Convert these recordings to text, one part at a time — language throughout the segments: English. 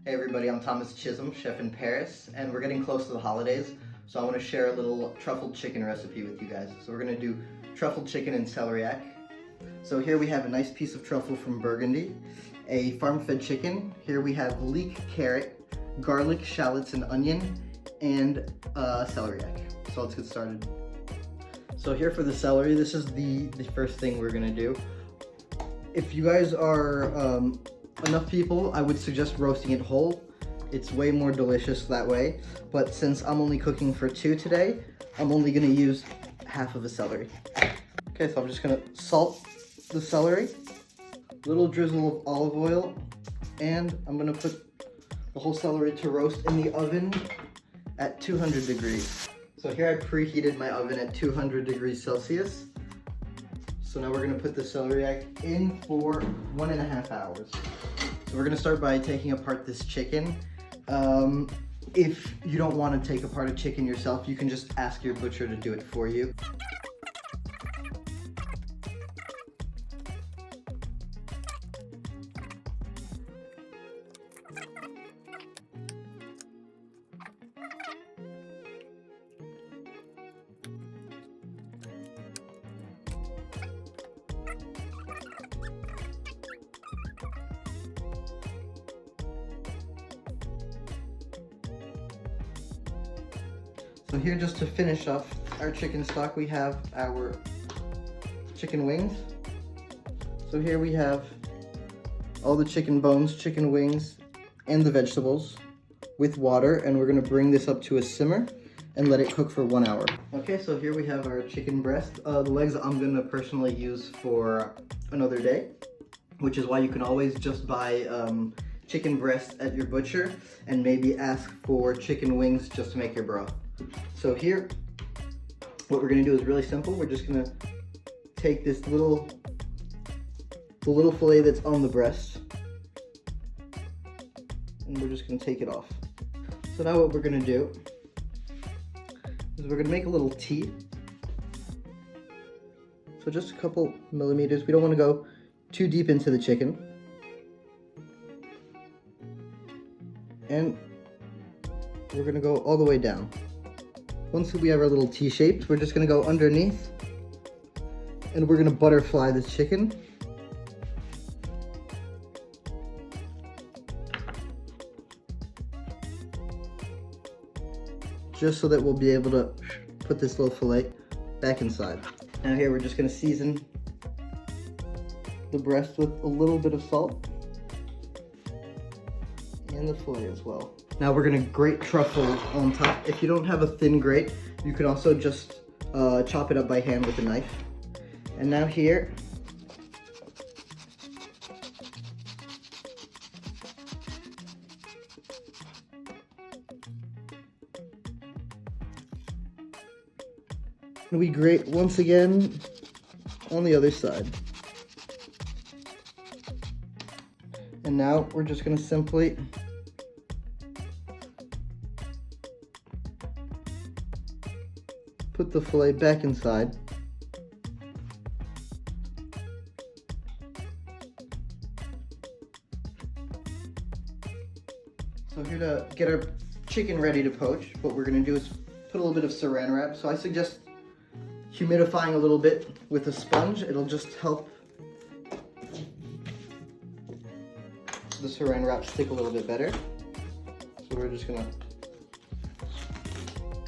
Hey everybody, I'm Thomas Chisholm, chef in Paris, and we're getting close to the holidays, so I want to share a little truffle chicken recipe with you guys. So we're going to do truffle chicken and celeriac. So here we have a nice piece of truffle from Burgundy, a farm-fed chicken. Here we have leek carrot, garlic, shallots, and onion, and celeriac. So let's get started. So here for the celery, this is the first thing we're going to do. If you guys are enough people, I would suggest roasting it whole. It's way more delicious that way, but since I'm only cooking for 2 today, I'm only gonna use half of a celery. Okay, so I'm just gonna salt the celery, little drizzle of olive oil, and I'm gonna put the whole celery to roast in the oven at 200 degrees. So here I preheated my oven at 200 degrees Celsius. So now we're gonna put the celeriac in for 1.5 hours. So we're gonna start by taking apart this chicken. If you don't want to take apart a chicken yourself, you can just ask your butcher to do it for you. So here, just to finish off our chicken stock, we have our chicken wings. So here we have all the chicken bones, chicken wings, and the vegetables with water, and we're gonna bring this up to a simmer and let it cook for 1 hour. Okay, so here we have our chicken breast. The legs I'm gonna personally use for another day, which is why you can always just buy chicken breast at your butcher and maybe ask for chicken wings just to make your broth. So here, what we're gonna do is really simple. We're just gonna take this the little fillet that's on the breast, and we're just gonna take it off. So now what we're gonna do is we're gonna make a little T. So just a couple millimeters. We don't wanna go too deep into the chicken. And we're gonna go all the way down. Once we have our little T-shapes, we're just gonna go underneath and we're gonna butterfly this chicken. Just so that we'll be able to put this little fillet back inside. Now here we're just gonna season the breast with a little bit of salt and the fillet as well. Now we're gonna grate truffle on top. If you don't have a thin grate, you can also just chop it up by hand with a knife. And now here, we grate once again on the other side. And now we're just gonna simply put the fillet back inside. So here to get our chicken ready to poach, what we're gonna do is put a little bit of saran wrap. So I suggest humidifying a little bit with a sponge. It'll just help the saran wrap stick a little bit better. So we're just gonna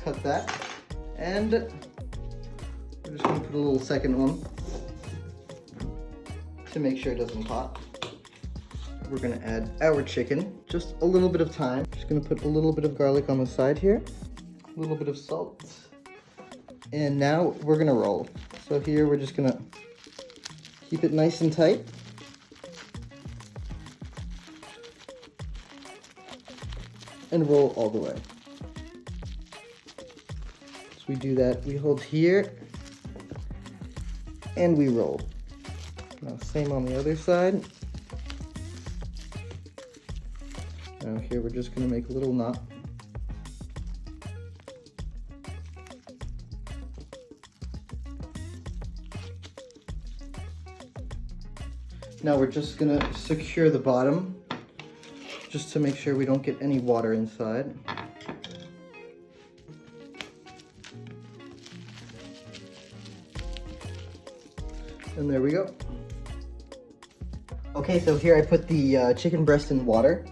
cut that. And we're just gonna put a little second one to make sure it doesn't pop. We're gonna add our chicken, just a little bit of thyme. Just gonna put a little bit of garlic on the side here, a little bit of salt. And now we're gonna roll. So here we're just gonna keep it nice and tight. And roll all the way. We do that, we hold here, and we roll. Now same on the other side. Now here we're just gonna make a little knot. Now we're just gonna secure the bottom just to make sure we don't get any water inside. And there we go. Okay, so here I put the chicken breast in water.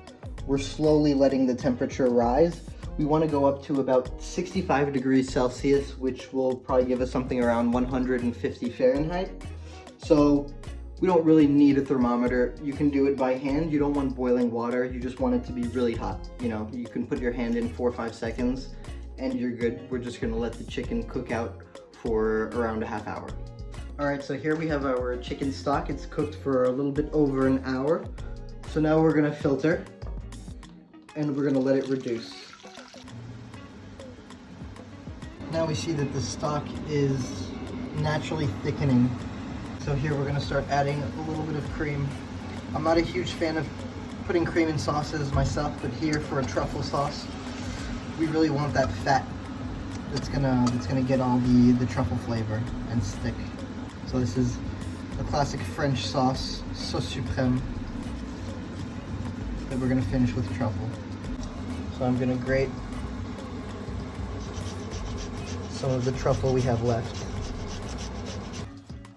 We're slowly letting the temperature rise. We want to go up to about 65 degrees Celsius, which will probably give us something around 150 Fahrenheit. So we don't really need a thermometer. You can do it by hand. You don't want boiling water. You just want it to be really hot. You know, you can put your hand in 4 or 5 seconds and you're good. We're just gonna let the chicken cook out for around a half hour. All right, so here we have our chicken stock. It's cooked for a little bit over an hour. So now we're gonna filter and we're gonna let it reduce. Now we see that the stock is naturally thickening. So here we're gonna start adding a little bit of cream. I'm not a huge fan of putting cream in sauces myself, but here for a truffle sauce, we really want that fat that's gonna get all the truffle flavor and stick. So this is a classic French sauce, sauce suprême, that we're gonna finish with truffle. So I'm gonna grate some of the truffle we have left.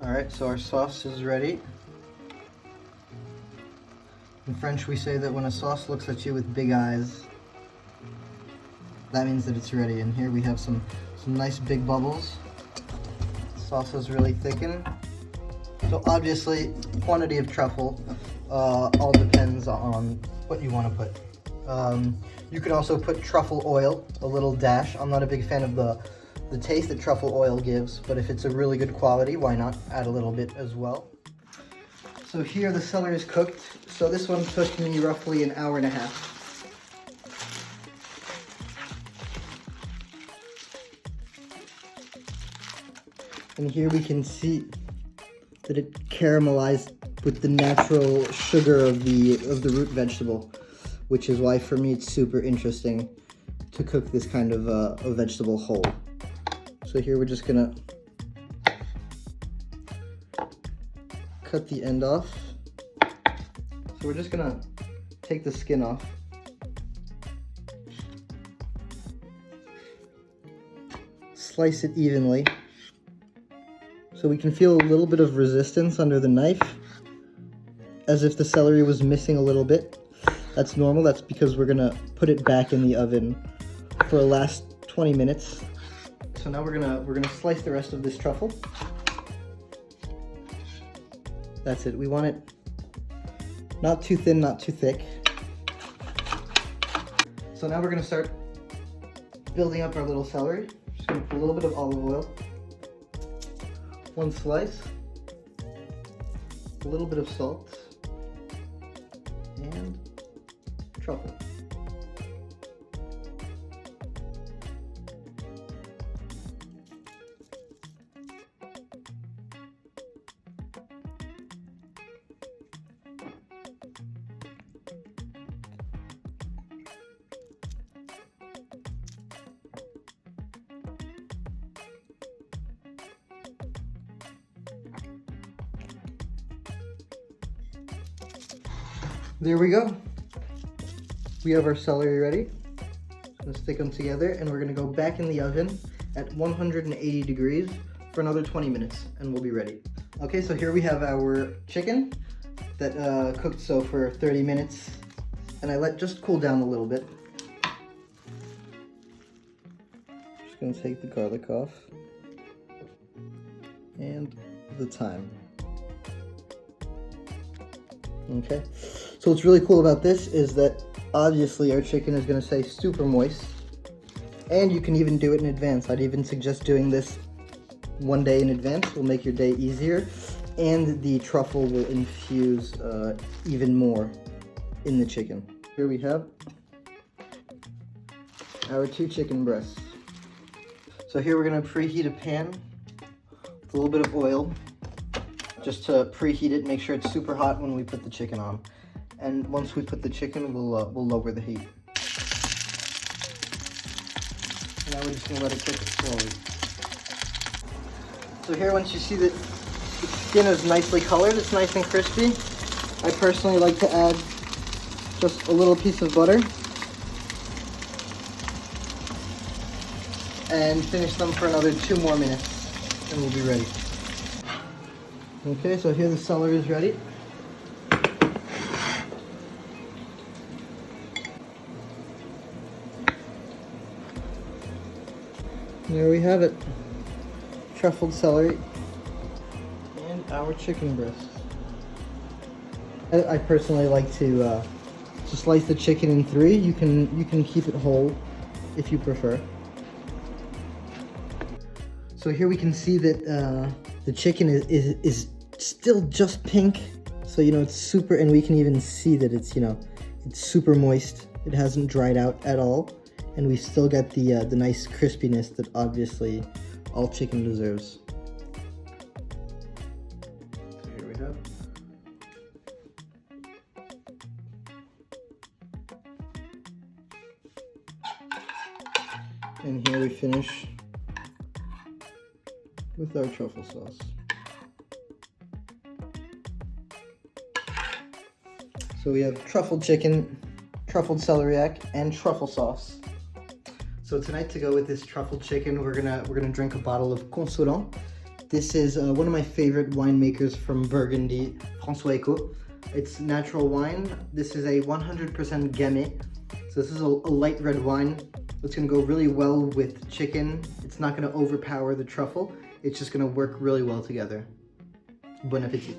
All right, so our sauce is ready. In French, we say that when a sauce looks at you with big eyes, that means that it's ready. And here we have some nice big bubbles. Sauce is really thickened. So obviously, quantity of truffle all depends on what you want to put. You could also put truffle oil, a little dash. I'm not a big fan of the taste that truffle oil gives, but if it's a really good quality, why not add a little bit as well. So here the celery is cooked. So this one took me roughly an hour and a half. And here we can see that it caramelized with the natural sugar of the root vegetable, which is why for me it's super interesting to cook this kind of a vegetable whole. So here we're just gonna cut the end off. So we're just gonna take the skin off. Slice it evenly. So we can feel a little bit of resistance under the knife, as if the celery was missing a little bit. That's normal. That's because we're gonna put it back in the oven for the last 20 minutes. So now we're gonna slice the rest of this truffle. That's it. We want it not too thin, not too thick. So now we're gonna start building up our little celery. Just gonna put a little bit of olive oil. 1 slice, a little bit of salt, and truffle. There we go. We have our celery ready. Let's stick them together and we're gonna go back in the oven at 180 degrees for another 20 minutes and we'll be ready. Okay, so here we have our chicken that cooked for 30 minutes and I let just cool down a little bit. Just gonna take the garlic off and the thyme. Okay, so what's really cool about this is that obviously our chicken is going to stay super moist, and you can even do it in advance. I'd even suggest doing this one day in advance. It will make your day easier, and the truffle will infuse even more in the chicken. Here we have our 2 chicken breasts. So here we're going to preheat a pan with a little bit of oil, just to preheat it, make sure it's super hot when we put the chicken on. And once we put the chicken, we'll lower the heat. Now we're just gonna let it cook slowly. So here, once you see that the skin is nicely colored, it's nice and crispy, I personally like to add just a little piece of butter and finish them for another 2 more minutes and we'll be ready. Okay, so here the celery is ready. There we have it. Truffled celery and our chicken breast. I personally like to slice the chicken in 3. You can keep it whole if you prefer. So here we can see that the chicken is still just pink. So it's super, and we can even see that it's it's super moist. It hasn't dried out at all, and we still get the nice crispiness that obviously all chicken deserves. So here we go. And here we finish with our truffle sauce. So we have truffled chicken, truffled celeriac, and truffle sauce. So tonight, to go with this truffled chicken, we're gonna drink a bottle of Consolant. This is one of my favorite winemakers from Burgundy, François Ecot. It's natural wine. This is a 100% Gamay. So this is a light red wine. It's gonna go really well with chicken. It's not gonna overpower the truffle. It's just gonna work really well together. Bon appétit.